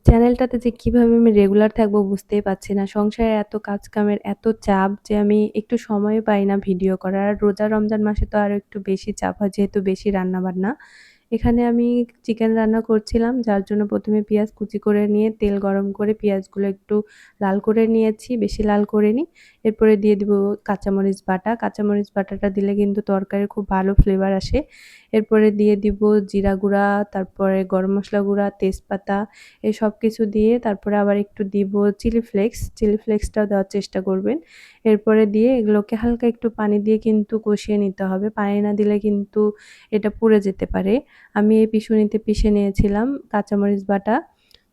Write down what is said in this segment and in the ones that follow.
চ্যানেলটাতে যে কিভাবে আমি রেগুলার থাকবো বুঝতেই পারছি না। সংসারে এত কাজ-কামের এত চাপ যে আমি একটু সময়ই পাই না ভিডিও করার। আর রোজা রমজান মাসে তো আরো একটু বেশি চাপ হয় যেহেতু বেশি রান্নাবান্না। এখানে আমি চিকেন রান্না করছিলাম যার জন্য ১ম এ পেঁয়াজ কুচি করে নিয়ে তেল গরম করে পেঁয়াজগুলো একটু লাল করে নিয়েছি, বেশি লাল করিনি। এরপরে দিয়ে দিব কাঁচামরিচ বাটা। কাঁচামরিচ বাটাটা দিলে কিন্তু তরকারির খুব ভালো ফ্লেভার আসে। এরপরে দিয়ে দিব জিরা গুঁড়া, তারপরে গরম মসলা গুঁড়া, তেজপাতা এই সবকিছু দিয়ে তারপরে আবার একটু দিব চিলি ফ্লেক্স। চিলি ফ্লেক্সটাও দেওয়ার চেষ্টা করবেন। এরপরে দিয়ে এগুলোকে হালকা একটু পানি দিয়ে কিন্তু কষিয়ে নিতে হবে। পানি না দিলে কিন্তু এটা পুড়ে যেতে পারে। আমি এই পিষুনিতে পিষে নিয়েছিলাম কাঁচামরিচ বাটা।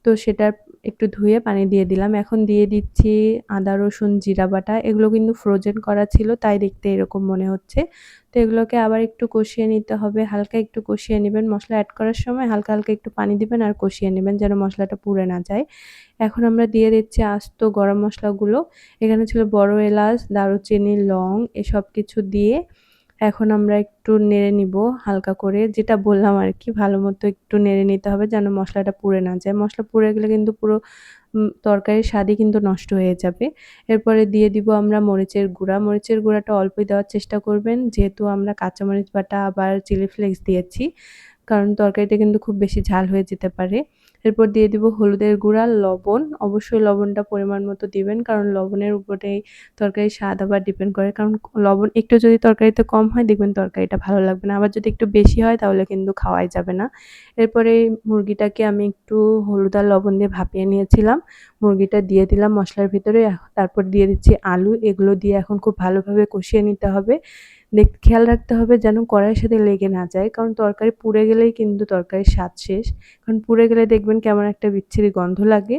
তো সেটা একটু ধুয়ে পানি দিয়ে দিলাম। এখন দিয়ে দিচ্ছি আদা, রসুন, জিরা বাটা। এগুলো কিন্তু ফ্রোজেন করা ছিল তাই দেখতে এরকম মনে হচ্ছে। তো এগুলোকে আবার একটু কষিয়ে নিতে হবে। হালকা একটু কষিয়ে নিবেন। মসলা এড করার সময় হালকা, হালকা একটু পানি দিবেন আর কষিয়ে নিবেন যেন মসলাটা পুড়ে না যায়। এখন আমরা দিয়ে দিচ্ছি আস্ত গরম মসলাগুলো। এখানে ছিল বড় এলাচ, দারুচিনি, লং এসব কিছু দিয়ে এখন আমরা একটু নেড়ে নিব হালকা করে। যেটা বললাম আরকি ভালোমতো একটু নেড়ে নিতে হবে যেন মসলাটা পুড়ে না যায়। মসলা পুড়ে গেলে কিন্তু পুরো তরকারির স্বাদই কিন্তু নষ্ট হয়ে যাবে। এরপরে দিয়ে দিব আমরা মরিচের গুঁড়া। মরিচের গুঁড়াটা অল্পই দেওয়ার চেষ্টা করবেন যেহেতু আমরা কাঁচামরিচ বাটা আবার চিলি ফ্লেক্স দিয়েছি। কারণ তরকারিটা কিন্তু খুব বেশি ঝাল হয়ে যেতে পারে। এরপর দিয়ে দিব হলুদের গুঁড়া, লবণ। অবশ্যই লবণটা পরিমাণ মতো দিবেন কারণ লবণের উপরেই তরকারির স্বাদ আবার ডিপেন্ড করে। কারণ লবণ একটু যদি তরকারিতে কম হয় দেখবেন তরকারিটা ভালো লাগবে না। আবার যদি একটু বেশি হয় তাহলে কিন্তু খাওয়াই যাবে না। এরপরে মুরগিটাকে আমি একটু হলুদ আর লবণ দিয়ে ভাপিয়ে নিয়েছিলাম। মুরগিটা দিয়ে দিলাম মসলার ভিতরে। তারপর দিয়ে দিচ্ছি আলু। এগুলো দিয়ে এখন খুব ভালোভাবে কষিয়ে নিতে হবে। খেয়াল রাখতে হবে যেন কড়াইয়ের সাথে লেগে না যায়। কারণ তরকারি পুড়ে গেলেই কিন্তু তরকারির স্বাদ শেষ। কারণ পুড়ে গেলে দেখবেন কেমন একটা বিচ্ছিরি গন্ধ লাগে।